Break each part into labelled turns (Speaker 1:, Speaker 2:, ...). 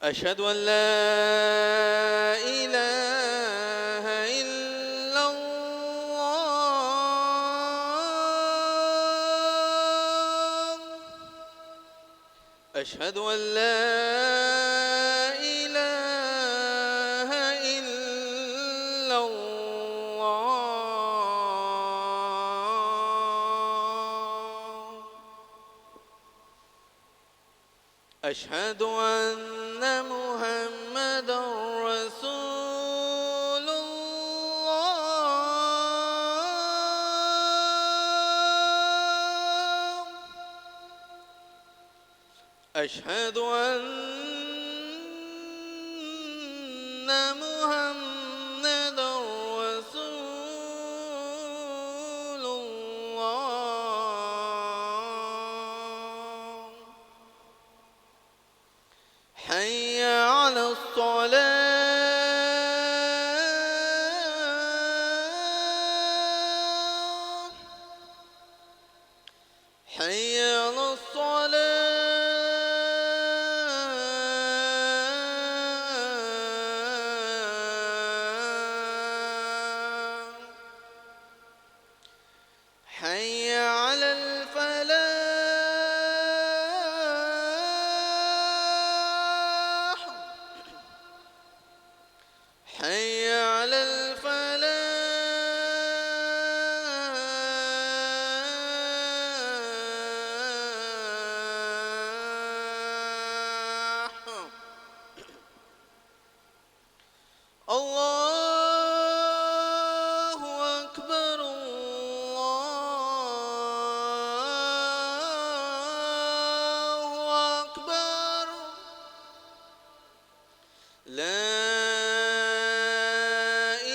Speaker 1: أشهد أن لا إله إلا الله. أشهد أن لا إله إلا الله. أشهد أن محمدا رسول الله. أشهد أن محمدا رسول الله. حي على الصلاة. حي على الصلاة. حي على الفلاح. حي على الفلاح. الله أكبر الله أكبر. لا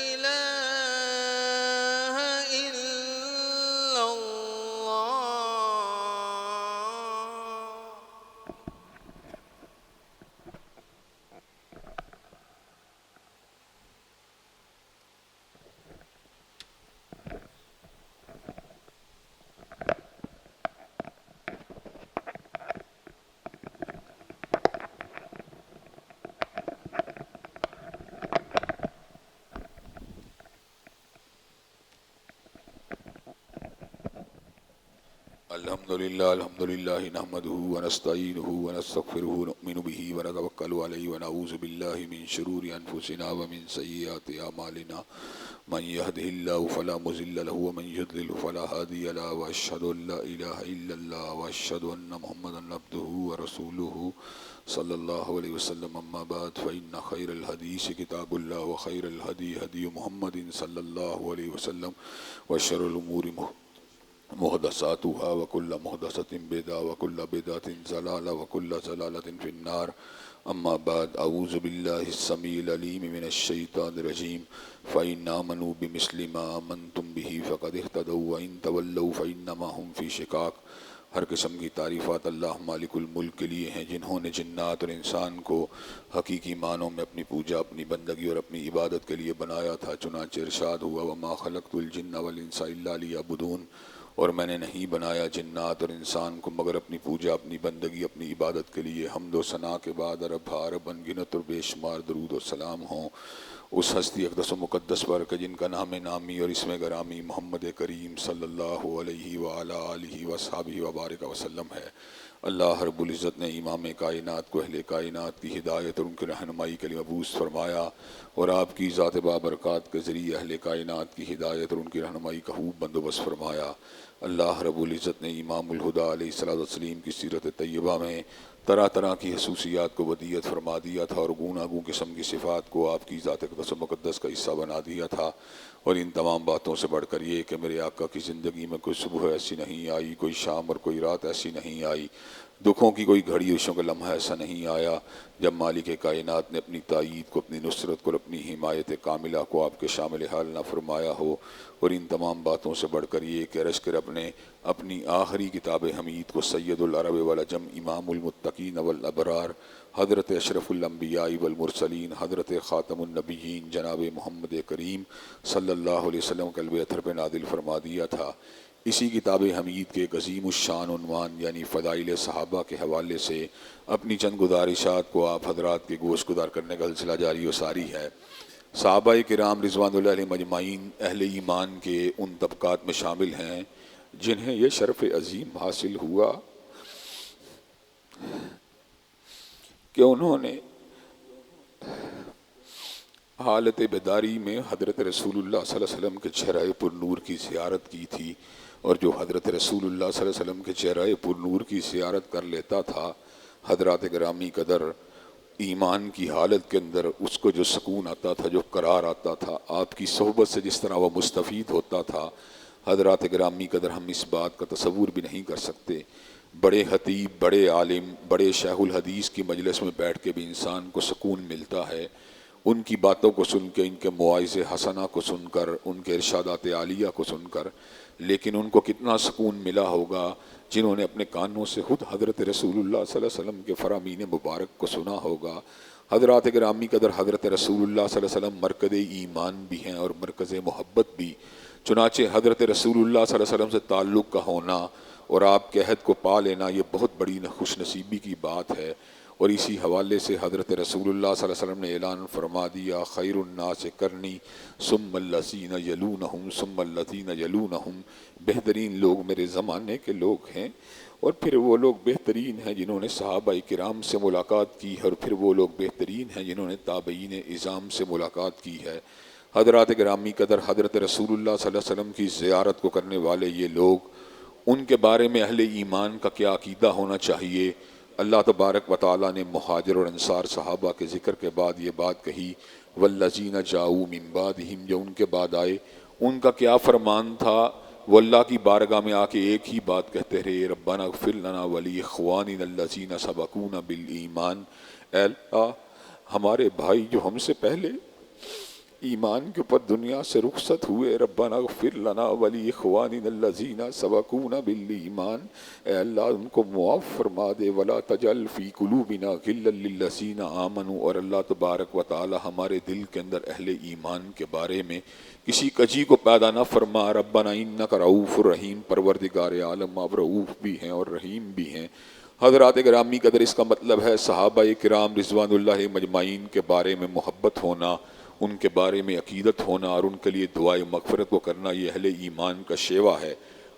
Speaker 1: إله إلا الله.
Speaker 2: الحمد لله نحمده ونستعينه ونستغفره ونؤمن به ونتوكل عليه ونعوذ بالله من شرور أنفسنا ومن سيئات أعمالنا من يهده الله فلا مضل له ومن يضلل فلا هادي له وأشهد أن لا إله إلا الله وأشهد أن محمدا عبده ورسوله صلى الله عليه وسلم. أما بعد فإن خير الحديث كتاب الله وخير الهدي هدي محمد صلى الله عليه وسلم وشر الأمور محدثاتها وكل محدثة بدعة وكل بدعة ضلالة وكل ضلالة في النار. أما بعد أعوذ بالله السميع العليم من الشيطان الرجيم. فإن آمنوا بمثل ما آمنتم به فقد اهتدوا وإن تولوا فإنما هم في شقاق. ہر قسم کی تعریفات اللہ مالک الملک کے لیے ہیں جنہوں نے جنات اور انسان کو حقیقی معنوں میں اپنی پوجا، اپنی بندگی اور اپنی عبادت کے لیے بنایا تھا. چنانچہ ارشاد ہوا وما خلقت الجن والانس الا لیعبدون، اور میں نے نہیں بنایا جنات اور انسان کو مگر اپنی پوجا، اپنی بندگی، اپنی عبادت کے لیے. حمد و ثنا کے بعد عرب انگنت اور بے شمار درود و سلام ہوں اس ہستی اقدس و مقدس پر کہ جن کا نام نامی اور اسم گرامی محمد کریم صلی اللہ علیہ وآلہ آلہ وصحبہ وبارک وسلم ہے. اللہ رب العزت نے امام کائنات کو اہل کائنات کی ہدایت اور ان کی رہنمائی کے لیے مبعوث فرمایا، اور آپ کی ذات بابرکات کے ذریعے اہل کائنات کی ہدایت اور ان کی رہنمائی کا خوب بندوبست فرمایا. اللہ رب العزت نے امام الہدیٰ علیہ السلام کی سیرت طیبہ میں طرح طرح کی خصوصیات کو ودیت فرما دیا تھا اور گوناگوں قسم کی صفات کو آپ کی ذات اقدس و مقدس کا حصہ بنا دیا تھا. اور ان تمام باتوں سے بڑھ کر یہ کہ میرے آقا کی زندگی میں کوئی صبح ایسی نہیں آئی، کوئی شام اور کوئی رات ایسی نہیں آئی، دکھوں کی کوئی گھڑی عشوں کا لمحہ ایسا نہیں آیا جب مالک کائنات نے اپنی تائید کو، اپنی نصرت کو اور اپنی حمایت کاملہ کو آپ کے شامل حال نہ فرمایا ہو. اور ان تمام باتوں سے بڑھ کر یہ کہ رشک رب نے اپنی آخری کتاب حمید کو سید العرب والعجم امام المتقین والابرار حضرت اشرف الانبیاء والمرسلین حضرت خاتم النبیین جناب محمد کریم صلی اللہ علیہ وسلم قلب اطہر پہ نازل فرما دیا تھا. اسی کتاب حمید کے ایک عظیم الشان عنوان یعنی فضائل صحابہ کے حوالے سے اپنی چند گزارشات کو آپ حضرات کے گوش گزار کرنے کا سلسلہ جاری و ساری ہے۔ صحابہ کرام رضوان اللہ علیہ مجمعین اہل ایمان کے ان طبقات میں شامل ہیں جنہیں یہ شرف عظیم حاصل ہوا کہ انہوں نے حالت بیداری میں حضرت رسول اللہ صلی اللہ علیہ وسلم کے چہرہ پر نور کی زیارت کی تھی، اور جو حضرت رسول اللہ صلی اللہ علیہ وسلم کے چہرہ پر نور کی زیارت کر لیتا تھا، حضرات گرامی قدر ایمان کی حالت کے اندر اس کو جو سکون آتا تھا، جو قرار آتا تھا، آپ کی صحبت سے جس طرح وہ مستفید ہوتا تھا، حضرات گرامی قدر ہم اس بات کا تصور بھی نہیں کر سکتے۔ بڑے خطیب، بڑے عالم، بڑے شیخ الحدیث کی مجلس میں بیٹھ کے بھی انسان کو سکون ملتا ہے، ان کی باتوں کو سن کے، ان کے مواعظ حسنہ کو سن کر، ان کے ارشادات عالیہ کو سن کر، لیکن ان کو کتنا سکون ملا ہوگا جنہوں نے اپنے کانوں سے خود حضرت رسول اللہ صلی اللہ علیہ وسلم کے فرامین مبارک کو سنا ہوگا۔ حضرات گرامی قدر حضرت رسول اللہ صلی اللہ علیہ وسلم مرکز ایمان بھی ہیں اور مرکز محبت بھی، چنانچہ حضرت رسول اللہ صلی اللہ علیہ وسلم سے تعلق کا ہونا اور آپ کے عہد کو پا لینا یہ بہت بڑی خوش نصیبی کی بات ہے، اور اسی حوالے سے حضرت رسول اللہ صلی اللہ علیہ وسلم نے اعلان فرما دیا، خیر الناس کرنی ثم الذین یلونہم ثم الذین یلونہم، بہترین لوگ میرے زمانے کے لوگ ہیں، اور پھر وہ لوگ بہترین ہیں جنہوں نے صحابہ کرام سے ملاقات کی ہے، اور پھر وہ لوگ بہترین ہیں جنہوں نے تابعین اعظام سے ملاقات کی ہے۔ حضرات گرامی قدر حضرت رسول اللہ صلی اللہ علیہ وسلم کی زیارت کو کرنے والے یہ لوگ، ان کے بارے میں اہل ایمان کا کیا عقیدہ ہونا چاہیے؟ اللہ تبارک و تعالیٰ نے مہاجر اور انصار صحابہ کے ذکر کے بعد یہ بات کہی، والذین جاؤوا من بعدہم، جو ان کے بعد آئے، ان کا کیا فرمان تھا؟ وہ اللہ کی بارگاہ میں آ کے ایک ہی بات کہتے رہے، ربنا اغفر لنا ولاخواننا الذین سبقونا بالایمان، اے اللہ ہمارے بھائی جو ہم سے پہلے ایمان کے اوپر دنیا سے رخصت ہوئے، ربنا اغفر لنا ولاخواننا الذین سبقونا بالایمان، اے اللہ ان کو معاف فرما دے، ولا تجعل فی قلوبنا غلا للذین آمنوا، اور اللہ تبارک و تعالی ہمارے دل کے اندر اہل ایمان کے بارے میں کسی کجی کو پیدا نہ فرما، ربنا انک رؤوف الرحیم، پروردگار عالم آپ رؤوف بھی ہیں اور رحیم بھی ہیں۔ حضرات گرامی قدر اس کا مطلب ہے صحابہ کرام رضوان اللہ مجمعین کے بارے میں محبت ہونا، ان کے بارے میں عقیدت ہونا اور ان کے لیے دعائے مغفرت کو کرنا، یہ اہل ایمان کا شیوا ہے۔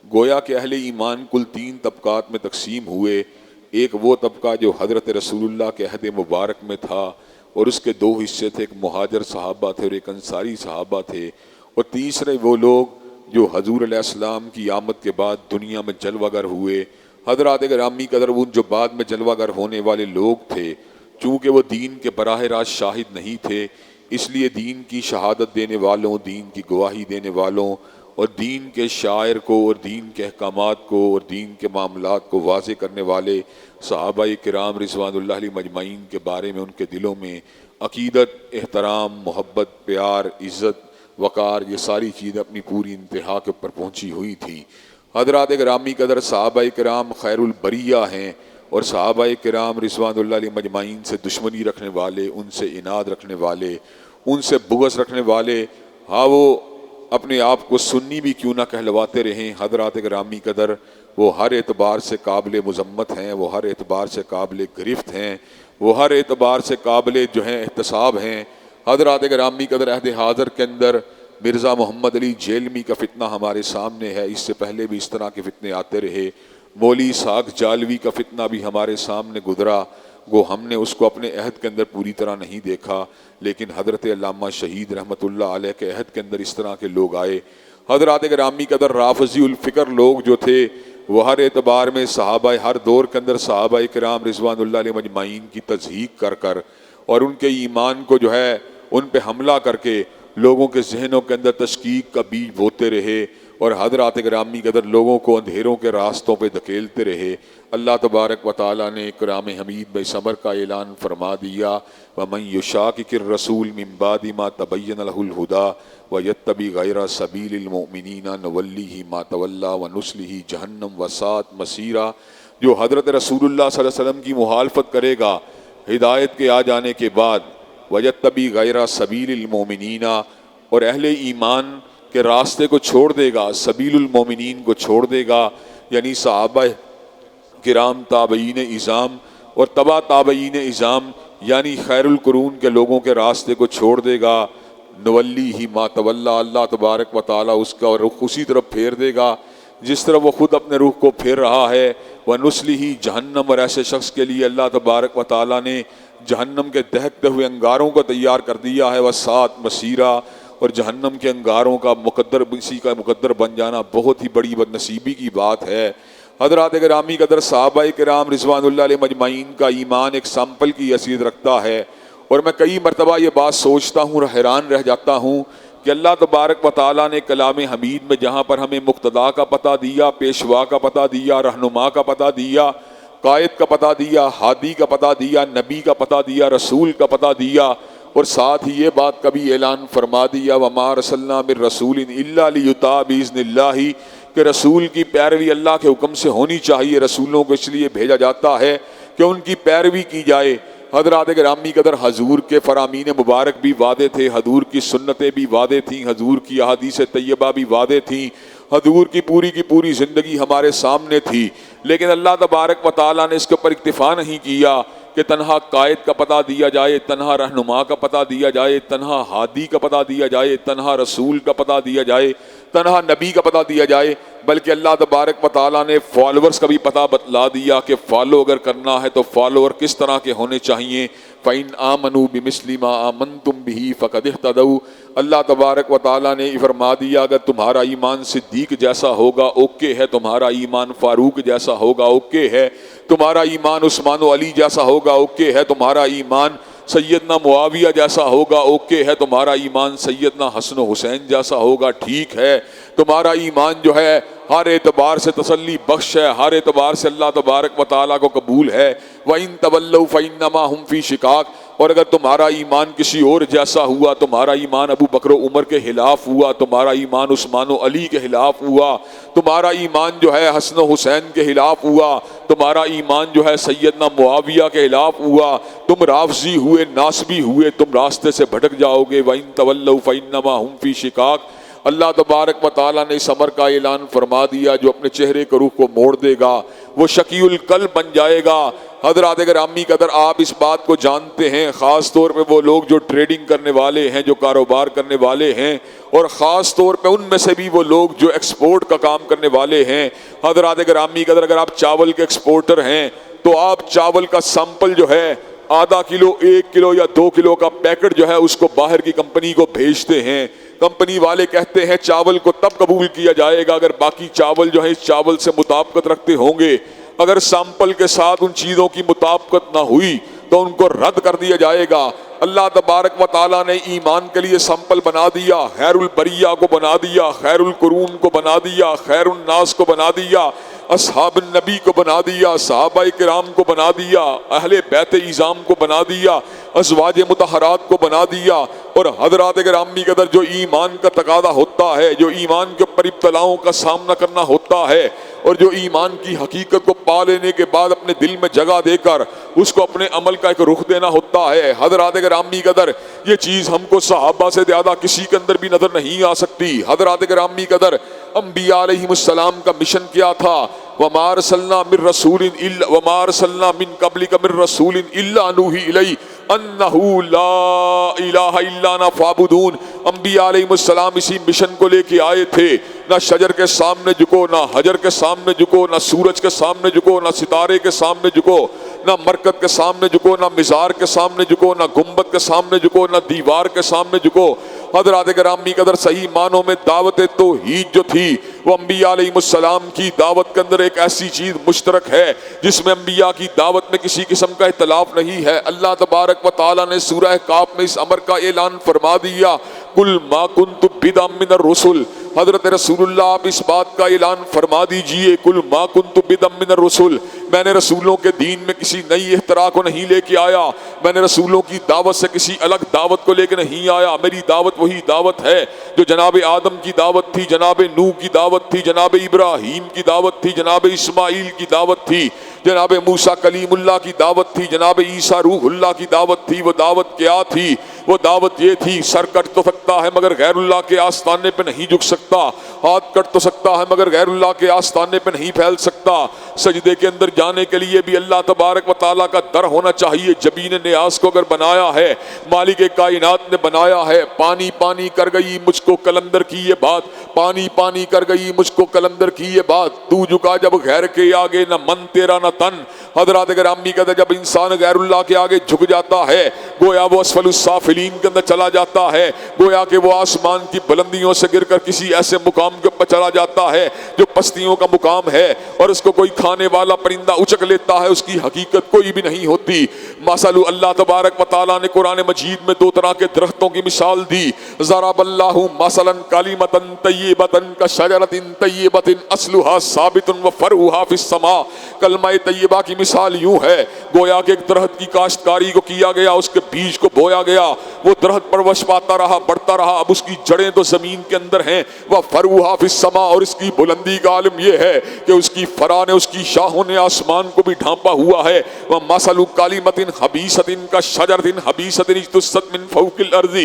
Speaker 2: گویا کہ اہل ایمان کل 3 طبقات میں تقسیم ہوئے، ایک وہ طبقہ جو حضرت رسول اللہ کے عہد مبارک میں تھا، اور اس کے 2 حصے تھے، ایک مہاجر صحابہ تھے اور ایک انصاری صحابہ تھے، اور تیسرے وہ لوگ جو حضور علیہ السلام کی آمد کے بعد دنیا میں جلوہ گر ہوئے۔ حضرات گرامی قدر ان جو بعد میں جلوہ گر ہونے والے لوگ تھے، چونکہ وہ دین کے براہ راست شاہد نہیں تھے، اس لیے دین کی شہادت دینے والوں، دین کی گواہی دینے والوں اور دین کے شاعر کو اور دین کے احکامات کو اور دین کے معاملات کو واضح کرنے والے صحابہ کرام رضوان اللہ علیہ مجمعین کے بارے میں ان کے دلوں میں عقیدت، احترام، محبت، پیار، عزت، وقار، یہ ساری چیزیں اپنی پوری انتہا کے اوپر پہنچی ہوئی تھی۔ حضرات گرامی قدر صحابہ کرام خیر البریہ ہیں، اور صحابہ کرام رضوان اللہ علیہ مجمعین سے دشمنی رکھنے والے، ان سے عناد رکھنے والے، ان سے بغض رکھنے والے، ہاں وہ اپنے آپ کو سنی بھی کیوں نہ کہلواتے رہیں، حضرات گرامی قدر وہ ہر اعتبار سے قابل مذمت ہیں، وہ ہر اعتبار سے قابل گرفت ہیں، وہ ہر اعتبار سے قابل جو ہیں احتساب ہیں۔ حضرات گرامی قدر عہد حاضر کے اندر مرزا محمد علی جیلمی کا فتنہ ہمارے سامنے ہے، اس سے پہلے بھی اس طرح کے فتنے آتے رہے۔ مولوی اسحاق جالوی کا فتنہ بھی ہمارے سامنے گزرا، وہ ہم نے اس کو اپنے عہد کے اندر پوری طرح نہیں دیکھا، لیکن حضرت علامہ شہید رحمۃ اللہ علیہ کے عہد کے اندر اس طرح کے لوگ آئے۔ حضرات گرامی قدر رافضی الفکر لوگ جو تھے، وہ ہر اعتبار میں صحابہ، ہر دور کے اندر صحابہ کرام رضوان اللہ علیہ مجمعین کی تضحیق کر کر اور ان کے ایمان کو جو ہے ان پہ حملہ کر کے لوگوں کے ذہنوں کے اندر تشکیک کا بیج بوتے رہے، اور حضرات گرامی قدر لوگوں کو اندھیروں کے راستوں پہ دھکیلتے رہے۔ اللہ تبارک و تعالیٰ نے کلام حمید میں صبر کا اعلان فرما دیا، وَمَن يُشَاقِقِ الرَّسُولَ مِن بَعْدِ مَا تَبَيَّنَ لَهُ الْهُدَىٰ وَيَتَّبِعْ غَيْرَ سَبِيلِ الْمُؤْمِنِينَ نُوَلِّهِ مَا تَوَلَّىٰ وَنُصْلِهِ جَهَنَّمَ وَسَاءَتْ مَصِيرًا، جو حضرت رسول اللہ صلی اللہ علیہ وسلم کی مخالفت کرے گا ہدایت کے آ جانے کے بعد، وَيَتَّبِعْ غَيْرَ سَبِيلِ الْمُؤْمِنِينَ، اور اہل ایمان کہ راستے کو چھوڑ دے گا، سبیل المومنین کو چھوڑ دے گا، یعنی صحابہ کرام، تابعین اعظام اور تبع تابعین اعظام، یعنی خیر القرون کے لوگوں کے راستے کو چھوڑ دے گا، نولی ہی ما تولا، اللہ تبارک و تعالیٰ اس کا رخ اسی طرف پھیر دے گا جس طرح وہ خود اپنے رخ کو پھیر رہا ہے، وَنُصْلِهِ جہنم، اور ایسے شخص کے لیے اللہ تبارک و تعالیٰ نے جہنم کے دہکتے ہوئے انگاروں کو تیار کر دیا ہے، وَسَاءَتْ مَصِیرًا، اور جہنم کے انگاروں کا مقدر، اسی کا مقدر بن جانا بہت ہی بڑی بد نصیبی کی بات ہے۔ حضرات گرامی قدر، صحابہ کرام رضوان اللہ علیہ مجمعین کا ایمان ایک سیمپل کی حیثیت رکھتا ہے، اور میں کئی مرتبہ یہ بات سوچتا ہوں اور حیران رہ جاتا ہوں کہ اللہ تبارک و تعالیٰ نے کلام حمید میں جہاں پر ہمیں مقتدا کا پتہ دیا، پیشوا کا پتہ دیا، رہنما کا پتہ دیا، قائد کا پتہ دیا، ہادی کا پتہ دیا، نبی کا پتہ دیا، رسول کا پتہ دیا، اور ساتھ ہی یہ بات کا بھی اعلان فرما دیا وَمَا أَرْسَلْنَا مِن رَّسُولٍ إِلَّا لِيُطَاعَ بِإِذْنِ اللَّهِ، کہ رسول کی پیروی اللہ کے حکم سے ہونی چاہیے۔ رسولوں کو اس لیے بھیجا جاتا ہے کہ ان کی پیروی کی جائے۔ حضرات گرامی قدر، حضور کے فرامین مبارک بھی واضح تھے، حضور کی سنتیں بھی واضح تھیں، حضور کی احادیث طیبہ بھی واضح تھیں، حضور کی پوری زندگی ہمارے سامنے تھی، لیکن اللہ تبارک و تعالیٰ نے اس کے اوپر اکتفا نہیں کیا کہ تنہا قائد کا پتہ دیا جائے، تنہا رہنما کا پتہ دیا جائے، تنہا ہادی کا پتہ دیا جائے، تنہا رسول کا پتہ دیا جائے، تنہا نبی کا پتہ دیا جائے، بلکہ اللہ تبارک و تعالیٰ نے فالورز کا بھی پتہ بتلا دیا کہ فالو اگر کرنا ہے تو فالوور کس طرح کے ہونے چاہیے۔ فَإِنْ آمَنُوا بِمِثْلِ مَا آمَنْتُمْ بِهِ فَقَدِ اهْتَدَوْا، اللہ تبارک و تعالیٰ نے فرما دیا اگر تمہارا ایمان صدیق جیسا ہوگا اوکے ہے، تمہارا ایمان فاروق جیسا ہوگا اوکے ہے، تمہارا ایمان عثمان و علی جیسا ہوگا اوکے ہے، تمہارا ایمان سیدنا معاویہ جیسا ہوگا اوکے ہے، تمہارا ایمان سیدنا حسن و حسین جیسا ہوگا ٹھیک ہے، تمہارا ایمان جو ہے ہر اعتبار سے تسلی بخش ہے، ہر اعتبار سے اللہ تبارک و تعالیٰ کو قبول ہے۔ وَإِن تَوَلَّوْا فَإِنَّمَا هُمْ فِي شِقَاقٍ، اور اگر تمہارا ایمان کسی اور جیسا ہوا، تمہارا ایمان ابو بکر و عمر کے خلاف ہوا، تمہارا ایمان عثمان و علی کے خلاف ہوا، تمہارا ایمان جو ہے حسن و حسین کے خلاف ہوا، تمہارا ایمان جو ہے سیدنا معاویہ کے خلاف ہوا، تم رافضی ہوئے، ناصبی ہوئے، تم راستے سے بھٹک جاؤ گے۔ وَإِن تَوَلَّوْا فَإِنَّمَا هُمْ فِي شِقَاقٍ، اللہ تبارک و تعالیٰ نے اس امر کا اعلان فرما دیا جو اپنے چہرے کے رخ کو موڑ دے گا وہ شقی القلب بن جائے گا۔ حضرات گرامی قدر، آپ اس بات کو جانتے ہیں، خاص طور پہ وہ لوگ جو ٹریڈنگ کرنے والے ہیں، جو کاروبار کرنے والے ہیں، اور خاص طور پہ ان میں سے بھی وہ لوگ جو ایکسپورٹ کا کام کرنے والے ہیں۔ حضرات گرامی قدر، اگر آپ چاول کے ایکسپورٹر ہیں تو آپ چاول کا سیمپل جو ہے آدھا کلو، 1 کلو یا 2 کلو کا پیکٹ جو ہے اس کو باہر کی کمپنی کو بھیجتے ہیں۔ کمپنی والے کہتے ہیں چاول کو تب قبول کیا جائے گا اگر باقی چاول جو ہے اس چاول سے مطابقت رکھتے ہوں گے، اگر سیمپل کے ساتھ ان چیزوں کی مطابقت نہ ہوئی تو ان کو رد کر دیا جائے گا۔ اللہ تبارک و تعالیٰ نے ایمان کے لیے سیمپل بنا دیا، خیر البریہ کو بنا دیا، خیر القرون کو بنا دیا، خیر الناس کو بنا دیا، اصحاب النبی کو بنا دیا، صحابہ کرام کو بنا دیا، اہل بیت اعظام کو بنا دیا، ازواج مطہرات کو بنا دیا۔ اور حضرات گرامی قدر، جو ایمان کا تقاضا ہوتا ہے، جو ایمان کے اوپر ابتلاؤں کا سامنا کرنا ہوتا ہے، اور جو ایمان کی حقیقت کو پا لینے کے بعد اپنے دل میں جگہ دے کر اس کو اپنے عمل کا ایک رخ دینا ہوتا ہے، حضرات گرامی قدر یہ چیز ہم کو صحابہ سے زیادہ کسی کے اندر بھی نظر نہیں آ سکتی۔ حضرات گرامی قدر، انبیاء علیہ السلام کا مشن کیا تھا؟ وَمَا أَرْسَلْنَا مِن رَّسُولٍ إِلَّا وَمَا أَرْسَلْنَا مِن قَبْلِكَ مِن رَّسُولٍ إِلَّا نُوحِي إِلَيْهِ أَنَّهُ لَا إِلَٰهَ إِلَّا أَنَا فَاعْبُدُونِ۔ انبیاء علیہ السلام اسی مشن کو لے کے آئے تھے، نہ شجر کے سامنے جھکو، نہ حجر کے سامنے جھکو، نہ سورج کے سامنے جھکو، نہ ستارے کے سامنے جھکو، نہ مرکز کے سامنے جھکو، نہ مزار کے سامنے جھکو، نہ گنبد کے سامنے جھکو، نہ دیوار کے سامنے جھکو۔ حضرات گرامی قدر، صحیح معنوں میں دعوت توحید جو تھی وہ انبیاء علیہ السلام کی دعوت کے اندر ایک ایسی چیز مشترک ہے جس میں انبیاء کی دعوت میں کسی قسم کا اختلاف نہیں ہے۔ اللہ تبارک و تعالیٰ نے سورہ کاف میں اس امر کا اعلان فرما دیا، قُلْ مَا كُنْتُ بِدْعًا مِّنَ الرُّسُلِ۔ حضرت رسول اللہ آپ اس بات کا اعلان فرما دیجئے، قُلْ مَا كُنْتُ بِدْعًا مِّنَ الرُّسُلِ، میں نے رسولوں کے دین میں کسی نئی اختراع کو نہیں لے کے آیا، میں نے رسولوں کی دعوت سے کسی الگ دعوت کو لے کے نہیں آیا۔ میری دعوت وہی دعوت ہے جو جناب آدم کی دعوت تھی، جناب نوح کی دعوت تھی، جناب ابراہیم کی دعوت تھی، جناب اسماعیل کی دعوت تھی، جناب موسیٰ کلیم اللہ کی دعوت تھی، جناب عیسیٰ روح اللہ کی دعوت تھی۔ وہ دعوت کیا تھی؟ وہ دعوت یہ تھی سر کٹ تو سکتا ہے مگر غیر اللہ کے آستانے پہ نہیں جھک سکتا، ہاتھ کٹ تو سکتا ہے مگر غیر اللہ کے آستانے پہ نہیں پھیل سکتا، سجدے کے اندر جانے کے لیے بھی اللہ تبارک و تعالیٰ کا در ہونا چاہیے۔ جبین نیاز کو اگر بنایا ہے، مالک کائنات نے بنایا ہے، پانی پانی کر گئی مجھ کو کلندر کی یہ بات، پانی پانی کر گئی مجھ کو کلندر کی یہ بات، تو جھکا جب غیر کے آگے نہ من تیرا نہ تن۔ حضرات گرامی کہتے جب انسان غیر اللہ کے آگے جھک جاتا ہے گویا وہ اسفل السافلین کے اندر چلا جاتا ہے، گویا کہ وہ آسمان کی بلندیوں سے گر کر کسی ایسے مقام کے اوپر چلا جاتا ہے جو پستیوں کا مقام ہے، اور اس کو کوئی کھانے والا پرندہ اچک لیتا ہے، اس کی حقیقت کوئی بھی نہیں ہوتی۔ مثل اللہ تبارک و تعالیٰ نے قرآن مجید میں دو طرح کے درختوں کی مثال دی، ضرب اللہ مثلا کلمۃ طیبۃ کشجرۃ طیبۃ اصلها ثابت وفرعها فی السماء۔ کلمہ طیبہ کی مثال یوں ہے گویا کہ ایک درخت کی کاشتکاری کو کیا گیا، اس کے بیج کو بویا گیا، وہ درخت پرورش پاتا رہا، بڑھتا رہا، اب اس کی جڑیں تو زمین کے اندر ہیں، وفرعها فی السماء، اور اس کی بلندی کا عالم یہ ہے کہ اس کی فرا نے، اس کی شاخوں نے آسمان کو بھی ڈھانپا ہوا ہے۔ ومثل کلمۃ خبیثۃ کشجرۃ خبیثۃ اجتثت من فوق الارض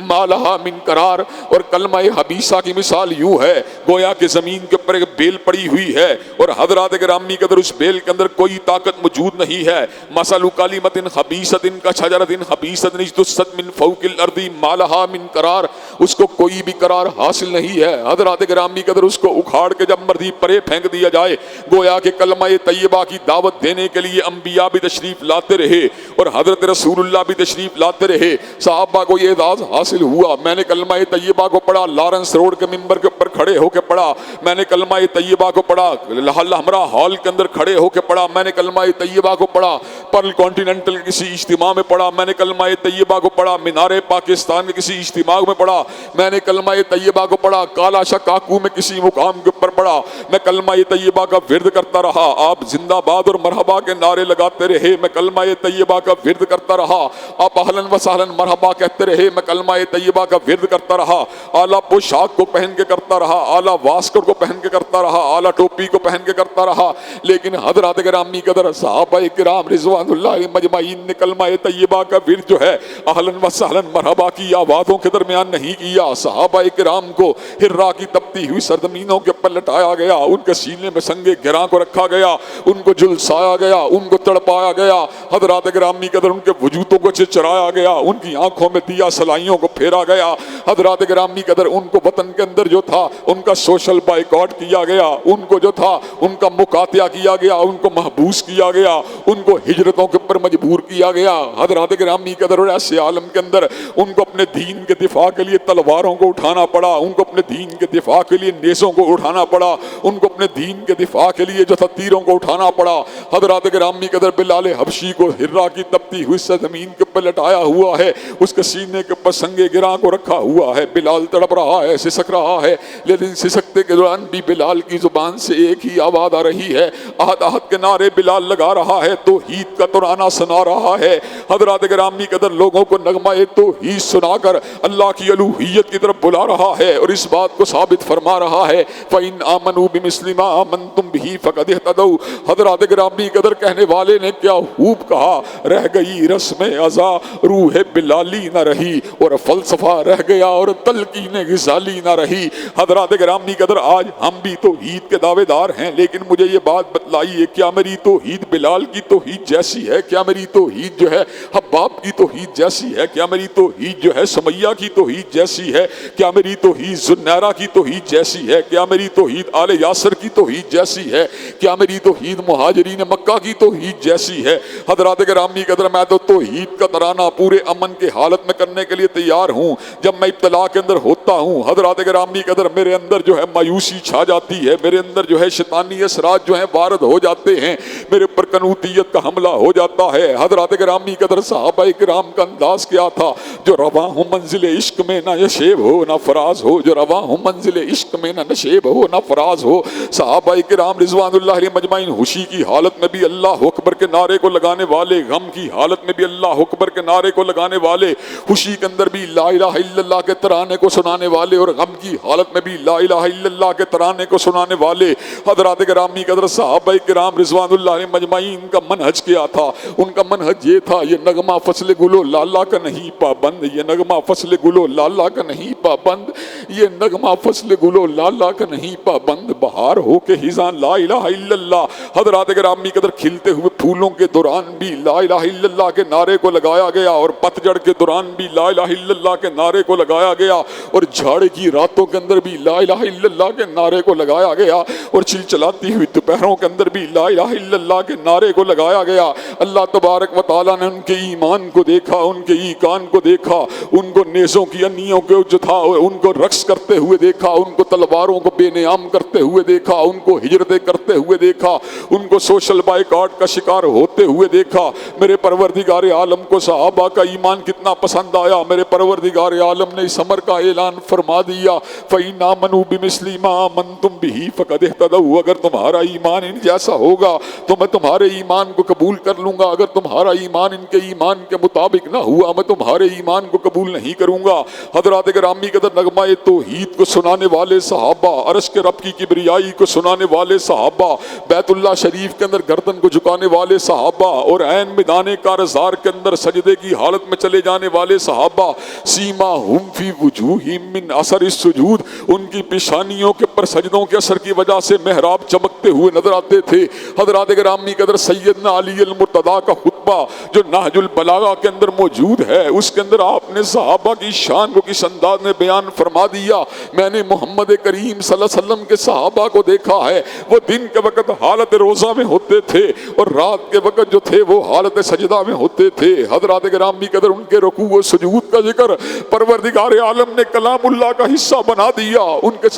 Speaker 2: ما لها من قرار۔ اور کلمہ خبیثہ کی مثال یوں ہے گویا کہ زمین کے اوپر ایک بیل پڑی ہوئی ہے اور حضرات گرامی کے اندر اس بیل کے اندر کوئی طاقت موجود نہیں ہے۔ مثل کلمۃ خبیثۃ کشجرۃ خبیثۃ اجتثت من فوق الارض ما لها من قرار، اس کو کوئی بھی قرار حاصل نہیں ہے۔ حضرات گرامی کے اندر اس کو اکھاڑ کے جب مرضی پرے پھینک دیا جائے، گویا کہ کلمہ طیبہ کی دعوت دینے کے لیے انبیاء بھی تشریف لاتے رہے اور حضرت رسول اللہ بھی تشریف لاتے رہے، صحابہ کو یہ اعزاز حاصل ہوا۔ میں نے کلمہ طیبہ کو پڑھا، لارنس روڈ کے ممبر کے اوپر کھڑے ہو کے پڑھا، میں نے کلمہ طیبہ کو پڑھا، الحمرا ہال کے اندر کھڑے ہو کے پڑھا، میں نے کلمہ طیبہ کو پڑھا، پرل کانٹیننٹل کے کسی اجتماع میں پڑھا، میں نے کلمہ طیبہ کو پڑھا، مینار پاکستان کے کسی اجتماع میں پڑھا، میں نے کلمہ طیبہ کو پڑھا، کالا شاہ کاکو میں کسی مقام کے اوپر پڑھا، میں کلمہ طیبہ کا ورد کرتا رہا، آپ زندہ باد اور مرحبا کے نعرے لگاتے رہے، میں کلمہ طیبہ کا ورد کرتا رہا، آپ اہلاً و سہلاً مرحبا کہتے رہے، میں کلمہ طیبہ کا ورد کرتا رہا، اعلیٰ پوشاک کو پہن کے کرتا رہا، اعلیٰ واسکٹ کو پہن کے کرتا رہا، اعلیٰ ٹوپی کو پہن کے کرتا رہا، لیکن حضرات گرامی قدر صحابہ کرام رضوان اللہ علیہم مجمعین نے کلمہ طیبہ کا ورد جو ہے اہلاً و سہلاً مرحبا کی آوازوں کے درمیان نہیں کیا۔ صحابہ کرام کو ہرا کی تپتی ہوئی سرزمینوں کے اوپر لٹایا گیا، ان کے سینے میں سنگ گراں کو رکھا گیا، ان کو جلسایا گیا، ان کو تڑپایا گیا، حضرات گرامی قدر ان کے وجودوں کو چرایا گیا، ان کی آنکھوں میں دیا سلائیوں کو پھیرا گیا، حضرات گرامی قدر ان کو وطن کے اندر جو تھا ان کا سوشل بائیکاٹ کیا گیا، ان کو جو تھا ان کا مقاطعہ کیا گیا، ان کو محبوس کیا گیا، ان کو ہجرتوں کے اوپر مجبور کیا گیا۔ حضرات گرامی قدر اور ایسے عالم کے اندر ان کو اپنے دین کے دفاع کے لیے تلواروں کو اٹھانا پڑا، ان کو اپنے دین کے دفاع کے لیے نیزوں کو اٹھانا پڑا، ان کو اپنے دین کے دفاع کے لیے جو تھا تیروں کو اٹھانا پڑا۔ حضرات گرامی قدر بلال حبشی کو ہرا کی تپتی ہوئی زمین کے اوپر لٹایا ہوا ہے، اس کے سینے کے اوپر سنگ گراں کو رکھا ہوا ہے، بلال تڑپ رہا ہے، سسک رہا ہے، لیکن سسکتے کے دوران بھی بلال کی زبان سے ایک ہی آواز آ رہی ہے، احد احد کے نعرے بلال لگا رہا ہے، توحید کا ترانہ سنا رہا ہے۔ حضرات گرامی قدر لوگوں کو نغمہ توحید سنا کر اللہ کی الوہیت کی طرف بلا رہا ہے اور اس بات کو ثابت فرما رہا ہے فَإِنْ آمَنُوا بِمِثْلِ مَا آمَنْتُمْ بِهِ فَقَدِ اهْتَدَوْا۔ حضرات گرامی قدر کہنے والے نے کیا خوب کہا، رہ گئی رسم ازا روح بلالی نہ رہی، اور فلسفہ رہ گیا اور تلقین غزالی نہ رہی۔ حضرات گرامی قدر آج ہم بھی توحید کے دعوے دار ہیں، لیکن مجھے یہ بات بتلائیے کیا میری توحید بلال کی توحید جیسی ہے؟ کیا میری توحید جو ہے حباب کی توحید جیسی ہے؟ کیا میری توحید جو ہے سمیہ کی توحید جیسی ہے؟ کیا میری توحید زنیرہ کی توحید جیسی ہے؟ کیا میری توحید آل یاسر کی توحید جیسی ہے؟ کیا میری توحید مہاجرین مکہ کی توحید جیسی ہے؟ حضرات گرامی قدر میں تو توحید کا ترانہ پورے امن کے حالت میں کرنے کے لیے تیار ہوں۔ جب میں ابتلا کے اندر ہوتا ہوں حضرات گرامی قدر میرے اندر جو ہے مایوسی چھا جاتی ہے، میرے اندر جو ہے شیطانی اثرات جو ہیں وارد ہو جاتے ہیں، میرے پر قنوطیت کا حملہ ہو جاتا ہے۔ حضرات گرامی قدر صحابہ کرام کا انداز کیا تھا، جو رواں ہوں منزل عشق میں نہ نشیب ہو نہ فراز ہو، جو رواں ہوں منزل عشق میں نہ نشیب ہو نہ فراز ہو۔ صحابہ کرام رضوان اللہ علیہ مجمعین خوشی کی حالت میں بھی اللہ اکبر کے نعرے کو لگانے والے، غم کی حالت میں بھی اللہ اکبر کے نعرے کو لگانے والے، خوشی کے اندر بھی لا الہ الا اللہ کے ترانے کو سنانے والے، اور غم کی حالت میں بھی لا الہ الا اللہ کے ترانے کو سنانے والے۔ حضرات گرامی قدر صحابہ کرام رضوان اللہ علیہ مجمعین کا منہج کیا تھا؟ ان کا منہج یہ تھا، یہ نغمہ فصل گلو لالا کا نہیں نہیں پابند، یہ نغمہ فصل گل و لالا کا نہیں پابند، یہ نغمہ فصل گل و لالا کا نہیں پابند، بہار ہو کے خزاں لا الہ الا اللہ، حضرات گرامی قدر کھلتے ہوئے پھولوں کے دوران بھی لا الہ الا اللہ کے نعرے کو لگایا گیا، اور پتجھڑ کے دوران بھی لا الہ الا اللہ کے نعرے کو لگایا گیا، اور جھاڑ کی راتوں کے اندر بھی لا الہ الا اللہ کے نعرے کو لگایا گیا، اور چلچلاتی ہوئی دوپہروں کے اندر بھی لا الہ الا اللہ کے نعرے کو لگایا گیا۔ اللہ تبارک و تعالیٰ نے ان کے ایمان کو دیکھا، ان کے ایقان کو دیکھا، ان کو نیزوں کی انیوں کے جو تھا ان کو رقص کرتے ہوئے دیکھا، ان کو تلواروں کو بے نیام کرتے ہوئے دیکھا، ان کو ہجرتیں کرتے ہوئے دیکھا، ان کو سوشل بائیکاٹ کا شکار ہوتے ہوئے دیکھا۔ میرے پروردگار عالم کو صحابہ کا ایمان کتنا پسند آیا، میرے پروردگار عالم نے اس امر کا اعلان فرما دیا، فَإِنْ آمَنُوا بِمِثْلِ مَا آمَنْتُمْ بِهِ فَقَدِ اهْتَدَوْا، اگر تمہارا ایمان ان جیسا ہوگا تو میں تمہارے ایمان کو قبول کر لوں گا، اگر تمہارا ایمان ان کے ایمان کے مطابق نہ ہوا میں تمہارے ایمان کو قبول نہیں کروں گا۔ حضرات گرامی قدر نغمہ توحید کو سنانے والے صحابہ، عرش کے رب کی کبریائی کو سنانے والے صحابہ، بیت اللہ شریف کے اندر گردن کو جھکانے والے صحابہ، اور عین میدان کارزار کے اندر سجدے کی حالت میں چلے جانے والے صحابہ، سیماہم فی وجوہہم من اثر السجود، ان کی پیشانیوں کے پر سجدوں کے اثر کی وجہ سے محراب چمکتے ہوئے نظر آتے تھے۔ حضرات گرامی قدر سیدنا علی المرتضیٰ کا خطبہ جو نہج البلاغہ کے اندر موجود ہے، اس کے اندر آپ نے صحابہ کی شان کو کس انداز میں بیان فرما دیا۔ میں نے محمد کریم صلی اللہ علیہ وسلم کے صحابہ کو دیکھا ہے، وہ دن کے وقت حالت روزہ میں ہوتے تھے، اور رات کے وقت جو تھے وہ حالت سجدہ میں ہوتے تھے۔ حضرات گرامی قدر ان کے رکوع و سجود کا ذکر پروردگار عالم نے کلام اللہ کا حصہ بنا دیا، ان کے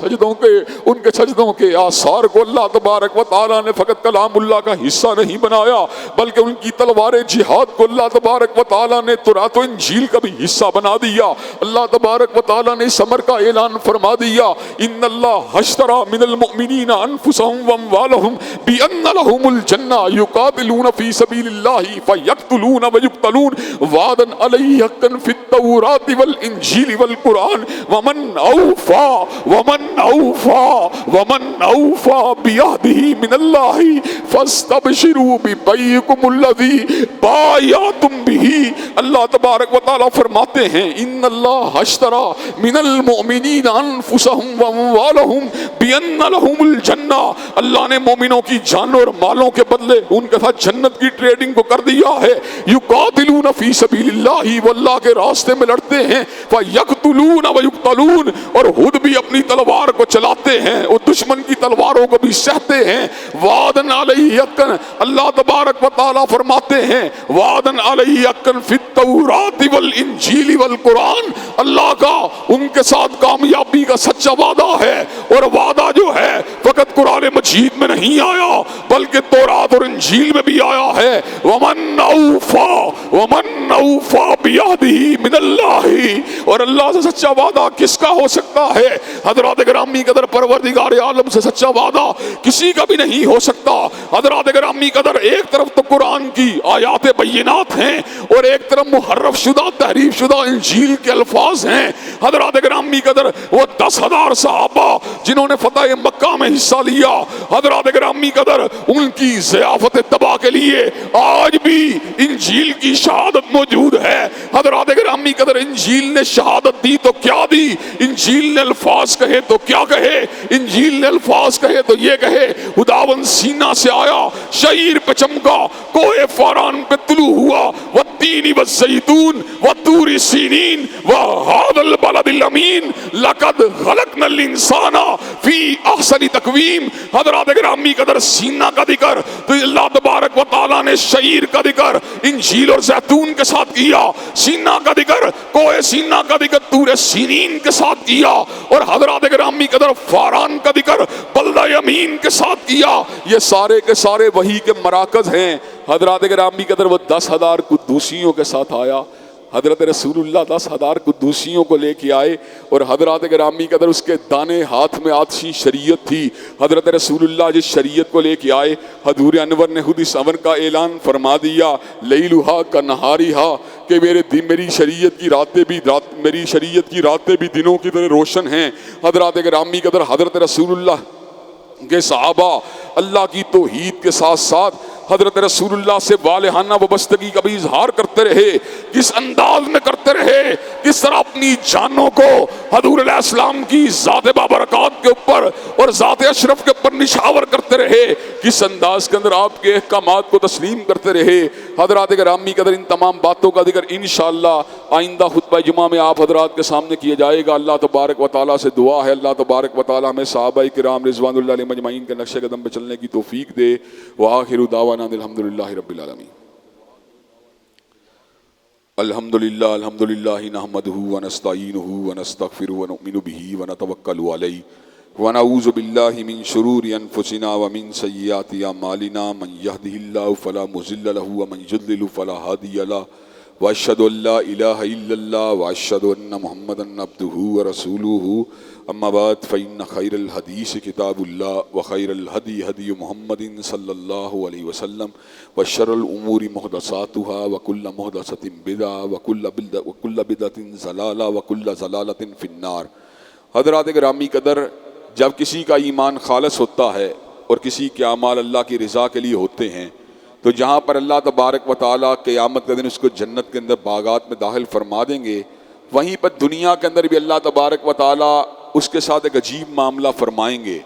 Speaker 2: سجدوں کے آثار کو اللہ تبارک و تعالیٰ نے فقط کلام اللہ کا حصہ نہیں بنایا، بلکہ ان کی تلوار جہاد کو اللہ تبارک و تعالیٰ نے تورات و انجیل کا بھی حصہ بنا دیا۔ اللہ تبارک و تعالیٰ نے اس امر کا اعلان فرما دیا، ان اللہ اشتری من المؤمنین انفسهم واموالهم بان لهم الجنہ یقاتلون فی سبیل اللہ فیقتلون ویقتلون وعدا علیہ حقا فی التوراۃ والانجیل والقرآن ومن اوفى بعہدہ من اللہ فاستبشروا ببیعکم الذی بایعتم بہ۔ اللہ تبارک و تعالیٰ فرماتے ہیں، ان اللہ اشتری من المؤمنین انفسهم واموالهم بان لهم الجنہ، اللہ نے مومنوں کی جانوں اور مالوں کے بدلے ان کے ساتھ جنت کی ٹریڈنگ کو کر دیا ہے۔ یقاتلون فی سبیل اللہ، وہ اللہ کے راستے میں لڑتے ہیں، فیقتلون ویقتلون، اور خود بھی اپنی تلوار کو چلاتے ہیں اور دشمن کی تلواروں کو بھی سہتے ہیں۔ وعدن علیہ حقا، اللہ تبارک و تعالیٰ فرماتے ہیں، وعدن علیہ حقا فی التوراۃ والانجیل والقرآن، اللہ کا ان کے ساتھ کامیابی کا سچا وعدہ ہے، اور وعدہ جو ہے فقط قرآن مجید میں نہیں آیا بلکہ تورات اور انجیل میں بھی آیا ہے۔ ومن اوفى بعہدہ من اللہ، اور اللہ سے سچا وعدہ کس کا ہو سکتا ہے؟ حضرات گرامی قدر پروردگار عالم سے سچا وعدہ کسی کا بھی نہیں ہو سکتا۔ حضرات گرامی قدر ایک طرف تو قرآن کی آیات بینات ہیں، اور ایک طرف محرف شدہ تحریف شدہ انجیل کے الفاظ ہیں۔ حضرات گرامی قدر وہ 10,000 صحابہ جنہوں نے فتح مکہ میں حصہ لیا، حضرات گرامی قدر ان کی ضیافت تباہ کے لیے آج بھی انجیل کی شہادت موجود ہے۔ حضرات گرامی قدر انجیل نے شہادت دی تو کیا دی؟ انجیل نے الفاظ کہے تو کیا کہے؟ انجیل نے الفاظ کہے تو یہ کہے، خداوند سینہ سے آیا، شعیر پہ چمکا، کوہ فاران پہ طلوع ہوا، والتین والزیتون والطور سینین وہذا البلد الامین لقد خلقنا الانسان فی احسن تقویم۔ حضرات گرامی قدر سینہ کا ذکر تو اللہ تبارک و تعالیٰ نے شعیر کا ذکر انجیل اور زیتون کے ساتھ کیا، سینہ کا ذکر کوہ سینہ کا ذکر طور سینین کے ساتھ کیا، اور حضرات گرامی قدر فاران کا ذکر بلدہ امین کے ساتھ کیا۔ یہ سارے کے سارے وحی کے مراکز ہیں۔ حضرات گرامی قدر وہ 10,000 قدوسیوں کے ساتھ آیا، حضرت رسول اللہ 10,000 قدوسیوں کو لے کے آئے، اور حضرات گرامی قدر اس کے دانے ہاتھ میں آتشی شریعت تھی۔ حضرت رسول اللہ جس شریعت کو لے کے آئے، حضور انور نے خود اس امر کا اعلان فرما دیا، لیلھا کنہاریھا، کہ میری شریعت کی راتیں بھی دنوں کی طرح روشن ہیں۔ حضرات گرامی قدر حضرت رسول اللہ کے صحابہ اللہ کی توحید کے ساتھ ساتھ حضرت رسول اللہ سے والہانہ وابستگی کا بھی اظہار کرتے رہے، کس انداز میں کرتے رہے، کس طرح اپنی جانوں کو حضور علیہ السلام کی ذات بابرکات کے اوپر اور ذات اشرف کے اوپر نشاور کرتے رہے، کس انداز کے اندر آپ کے احکامات کو تسلیم کرتے رہے۔ حضرات گرامی قدر، ان تمام باتوں کا ذکر انشاءاللہ آئندہ خطبہ جمعہ میں آپ حضرات کے سامنے کیا جائے گا۔ اللہ تبارک و تعالیٰ سے دعا ہے اللہ تبارک و تعالیٰ ہمیں صحابہ کرام رضوان اللہ علیہم اجمعین کے نقش قدم پہ چلنے کی توفیق دے۔ وآخر دعوانا الحمدللہ رب العالمین۔ الحمدللہ نحمدہ ونستعینہ ونستغفرہ ونؤمن بہ ونتوکل علیہ ونعوذ باللہ من شرور انفسنا ومن سیئات اعمالنا، من یہدہ اللہ فلا مضل لہ ومن یضلل فلا ہادی لہ، واشہد ان لا الہ الا اللہ واشہد ان محمدا عبدہ ورسولہ، اما بعد فإن خیر الحدیث کتاب اللہ وخیر الہدی ہدی محمد صلی اللہ علیہ وسلم، وشر الامور محدثاتها وکل محدثۃ بدعہ وکل بدعۃ ضلالہ وکل ضلالۃ فی النار۔ حضرات گرامی قدر، جب کسی کا ایمان خالص ہوتا ہے اور کسی کے اعمال اللہ کی رضا کے لیے ہوتے ہیں، تو جہاں پر اللہ تبارک و تعالیٰ قیامت کے دن اس کو جنت کے اندر باغات میں داخل فرما دیں گے، وہیں پر دنیا کے اندر بھی اللہ تبارک و تعالیٰ اس کے ساتھ ایک عجیب معاملہ فرمائیں گے۔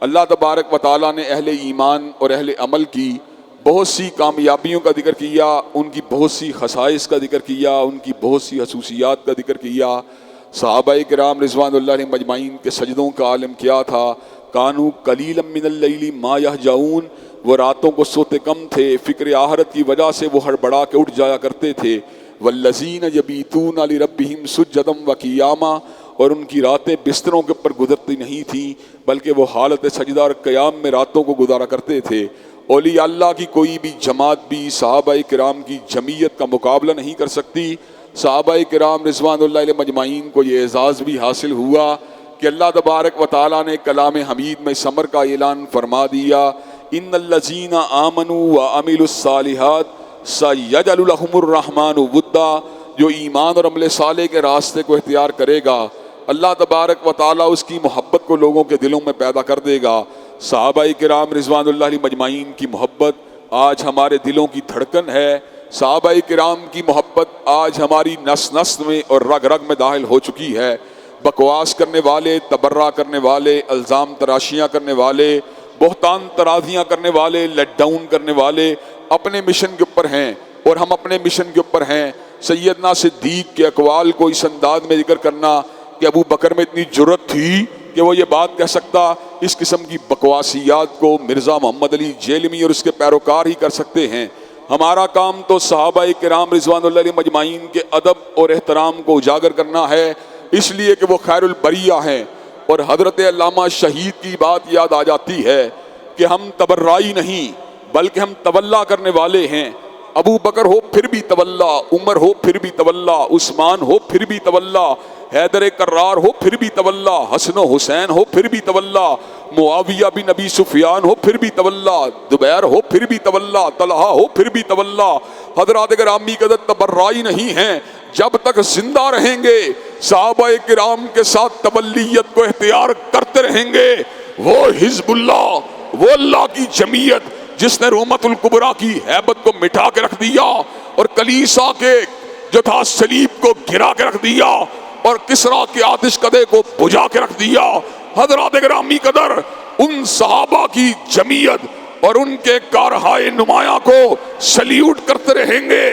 Speaker 2: اللہ تبارک و تعالیٰ نے اہل ایمان اور اہل عمل کی بہت سی کامیابیوں کا ذکر کیا، ان کی بہت سی خصائص کا ذکر کیا، ان کی بہت سی خصوصیات کا ذکر کیا۔ صحابہ کرام رضوان اللہ علیہم اجمعین کے سجدوں کا عالم کیا تھا، کانوا قلیلا من اللیل ما یہجعون، وہ راتوں کو سوتے کم تھے، فکر آخرت کی وجہ سے وہ ہڑبڑا کے اٹھ جایا کرتے تھے۔ والذین یبیتون لربہم سجدا وقیاما، اور ان کی راتیں بستروں کے اوپر گزرتی نہیں تھیں بلکہ وہ حالت سجدہ اور قیام میں راتوں کو گزارا کرتے تھے۔ اولیاء اللہ کی کوئی بھی جماعت بھی صحابہ کرام کی جمعیت کا مقابلہ نہیں کر سکتی۔ صحابہ کرام رضوان اللہ علیہم اجمعین کو یہ اعزاز بھی حاصل ہوا کہ اللہ تبارک و تعالیٰ نے کلام حمید میں اس امر کا اعلان فرما دیا، ان الذین آمنوا وعملوا الصالحات سیجعل لهم الرحمن ودا، جو ایمان اور عمل صالح کے راستے کو اختیار کرے گا اللہ تبارک و تعالیٰ اس کی محبت کو لوگوں کے دلوں میں پیدا کر دے گا۔ صحابہ کرام رضوان اللہ علیہم اجمعین کی محبت آج ہمارے دلوں کی دھڑکن ہے، صحابہ کرام کی محبت آج ہماری نس نس میں اور رگ رگ میں داخل ہو چکی ہے۔ بکواس کرنے والے، تبرہ کرنے والے، الزام تراشیاں کرنے والے، بہتان ترازیاں کرنے والے، لیٹ ڈاؤن کرنے والے اپنے مشن کے اوپر ہیں اور ہم اپنے مشن کے اوپر ہیں۔ سیدنا صدیق کے اقوال کو اس انداز میں ذکر کرنا کہ ابو بکر میں اتنی جرت تھی کہ وہ یہ بات کہہ سکتا، اس قسم کی بکواسیات کو مرزا محمد علی جیلمی اور اس کے پیروکار ہی کر سکتے ہیں۔ ہمارا کام تو صحابہ کرام رضوان اللہ علیہم اجمعین کے ادب اور احترام کو اجاگر کرنا ہے، اس لیے کہ وہ خیر البریہ ہیں۔ اور حضرت علامہ شہید کی بات یاد آ جاتی ہے کہ ہم تبرائی نہیں بلکہ ہم تولا کرنے والے ہیں۔ ابو بکر ہو پھر بھی تولا، عمر ہو پھر بھی تولا، عثمان ہو پھر بھی تولا، حیدر کرار ہو پھر بھی تولا، حسن و حسین ہو پھر بھی تولا، معاویہ بن ابی سفیان ہو پھر بھی تولا، زبیر ہو پھر بھی تولا، طلحہ ہو پھر بھی تولا۔ حضرات گرامی قدر تبرائی نہیں ہیں، جب تک زندہ رہیں گے صحابہ کرام کے ساتھ تولیت کو اختیار کرتے رہیں گے۔ وہ حزب اللہ، وہ اللہ کی جمعیت جس نے رومت الکبریٰ کی ہیبت کو مٹا کے رکھ دیا اور کلیسا کے جو تھا صلیب کو گرا کے رکھ دیا اور کسریٰ کے آتش کدے کو بجھا کے رکھ دیا۔ حضرات گرامی قدر، ان صحابہ کی جمعیت اور ان کے کارہائے نمایاں کو سلیوٹ کرتے رہیں گے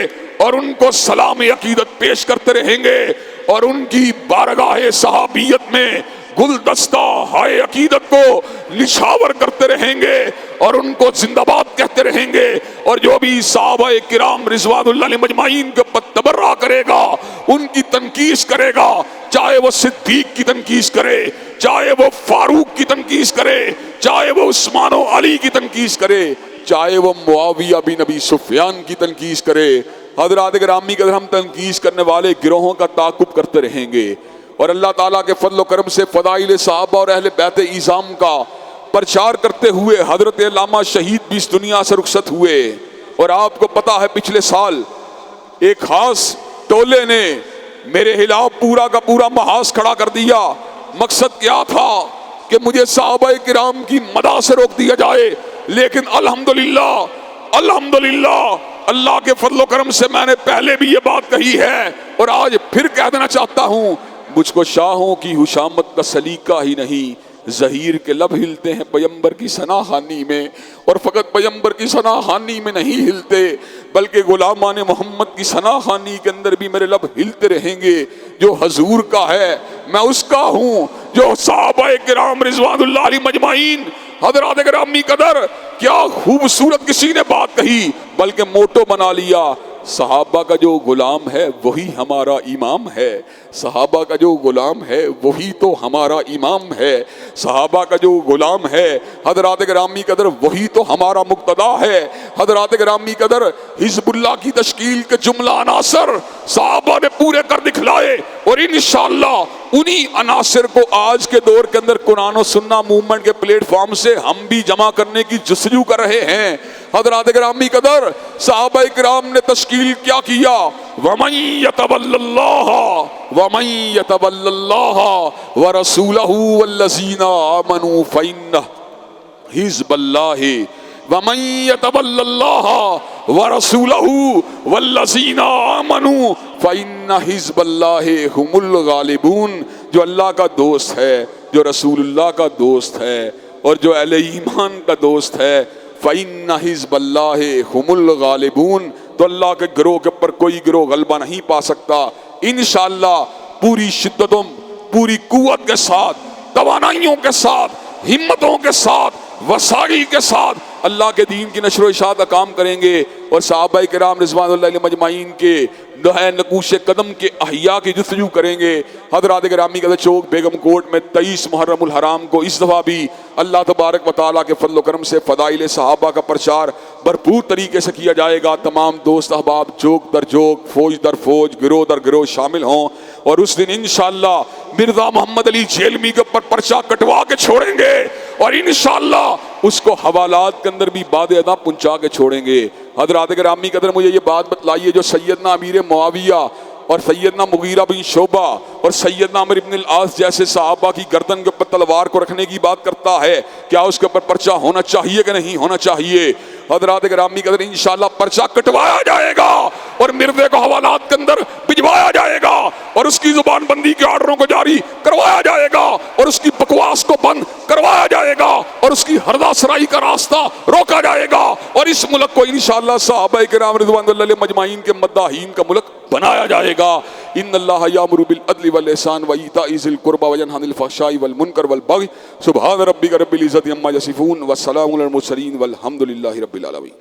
Speaker 2: اور ان کو سلام عقیدت پیش کرتے رہیں گے اور ان کی بارگاہ صحابیت میں گلدستہ ہائے عقیدت کو نشاور کرتے رہیں گے اور ان کو زندہ باد کہتے رہیں گے۔ اور جو بھی صحابہ کرام رضوان اللہ علیہم اجمعین کے اوپر تبرہ کرے گا، ان کی تنقیص کرے گا، چاہے وہ صدیق کی تنقیص کرے، چاہے وہ فاروق کی تنقیص کرے، چاہے وہ عثمان و علی کی تنقیص کرے، چاہے وہ معاویہ بن ابی سفیان کی تنقیص کرے، حضرات گرامی قدر ہم تنقیص کرنے والے گروہوں کا تعاقب کرتے رہیں گے۔ اور اللہ تعالیٰ کے فضل و کرم سے فضائل صحابہ اور اہل بیت اعظام کا پرچار کرتے ہوئے حضرت علامہ شہید بھی اس دنیا سے رخصت ہوئے۔ اور آپ کو پتا ہے پچھلے سال ایک خاص ٹولے نے میرے خلاف پورا کا پورا محاذ کھڑا کر دیا۔ مقصد کیا تھا کہ مجھے صحابہ کرام کی مدح سے روک دیا جائے، لیکن الحمدللہ الحمدللہ اللہ کے فضل و کرم سے میں نے پہلے بھی یہ بات کہی ہے اور آج پھر کہہ دینا چاہتا ہوں، مجھ کو شاہوں کی حشامت کا سلیقہ ہی نہیں، ظہیر کے لب ہلتے ہیں پیغمبر کی ثنا خوانی میں، اور فقط پیغمبر کی ثنا خوانی میں نہیں ہلتے بلکہ غلامان محمد کی ثنا خوانی کے اندر بھی میرے لب ہلتے رہیں گے۔ جو حضور کا ہے میں اس کا ہوں، جو صحابہ کرام رضوان اللہ علیہم اجمعین حضرات گرامی قدر، کیا خوبصورت کسی نے بات کہی بلکہ موٹو بنا لیا، صحابہ کا جو غلام ہے وہی ہمارا امام ہے، صحابہ کا جو غلام ہے وہی تو ہمارا امام ہے، صحابہ کا جو غلام ہے حضرات گرامی قدر وہی تو ہمارا مقتدا ہے۔ حضرات گرامی قدر حزب اللہ کی تشکیل کے جملہ عناصر صحابہ نے پورے کر دکھلائے، اور انشاءاللہ انہی عناصر کو آج کے دور کے اندر قرآن و سنہ موومنٹ کے پلیٹ فارم سے ہم بھی جمع کرنے کی جستجو کر رہے ہیں۔ حضرات گرامی قدر صحابہ کرام نے تشکیل کیا کیا، وَمَن يَتَوَلَّ اللَّهَ وَمَن يَتَوَلَّ اللَّهَ وَرَسُولَهُ وَالَّذِينَ آمَنُوا فَإِنَّ حِزْبَ اللَّهِ وَمَن يَتَوَلَّ اللَّهَ وَرَسُولَهُ وَالَّذِينَ آمَنُوا فَإِنَّ حِزْبَ اللَّهِ هُمُ الْغَالِبُونَ۔ جو اللہ کا دوست ہے، جو رسول اللہ کا دوست ہے، اور جو اہل ایمان کا دوست ہے، فَإِنَّ حِزْبَ اللَّهِ هُمُ الْغَالِبُونَ، تو اللہ کے گروہ کے اوپر کوئی گروہ غلبہ نہیں پا سکتا۔ انشاءاللہ پوری شدتوں، پوری قوت کے ساتھ، توانائیوں کے ساتھ، ہمتوں کے ساتھ، وسائل کے ساتھ اللہ کے دین کی نشر و اشاعت کا کام کریں گے، اور صحابہ کرام رضوان اللہ علیہم اجمعین کے نقوش قدم کے احیاء کی جستجو کریں گے۔ حضرات گرامی کا چوک بیگم کوٹ میں 23 محرم الحرام کو اس دفعہ بھی اللہ تبارک و تعالیٰ کے فضل و کرم سے فضائل صحابہ کا پرچار بھرپور طریقے سے کیا جائے گا۔ تمام دوست احباب جوک در جوک، فوج در فوج، گروہ در گروہ شامل ہوں، اور اس دن انشاءاللہ مرزا محمد علی جیلمی کے اوپر پرچہ کٹوا کے چھوڑیں گے، اور انشاءاللہ اس کو حوالات کے اندر بھی باد ادا پہنچا کے چھوڑیں گے۔ حضرات گرامی قدر مجھے یہ بات بتلائیے، جو سیدنا امیر معاویہ اور سیدنا مغیرہ بن شعبہ اور سیدنا عمرو بن العاص جیسے صحابہ کی گردن کے اوپر تلوار کو رکھنے کی بات کرتا ہے، کیا اس کے اوپر پرچہ ہونا چاہیے کہ نہیں ہونا چاہیے؟ حضرات گرامی قدر انشاءاللہ پرچہ کٹوایا جائے گا، اور مردے کو حوالات کے اندر بھجوایا جائے گا، اور اس کی زبان بندی کے آرڈروں کو جاری کروایا جائے گا، اور اس کی بکواس کو بند کروایا جائے گا، اور اس کی ہردہ سرائی کا راستہ روکا جائے گا، اور اس ملک کو انشاءاللہ صحابہ کرام رضوان اللہ علیہم اجمعین کے مداحین کا ملک بنایا جائے گا۔ ان اللہ یامر بالعدل والاحسان وایتاء ذی القربى وینہی عن الفحشاء والمنکر والبغی سبحان ربک رب العزۃ عما یصفون والسلام علی المرسلین والحمد للہ رب العالمین۔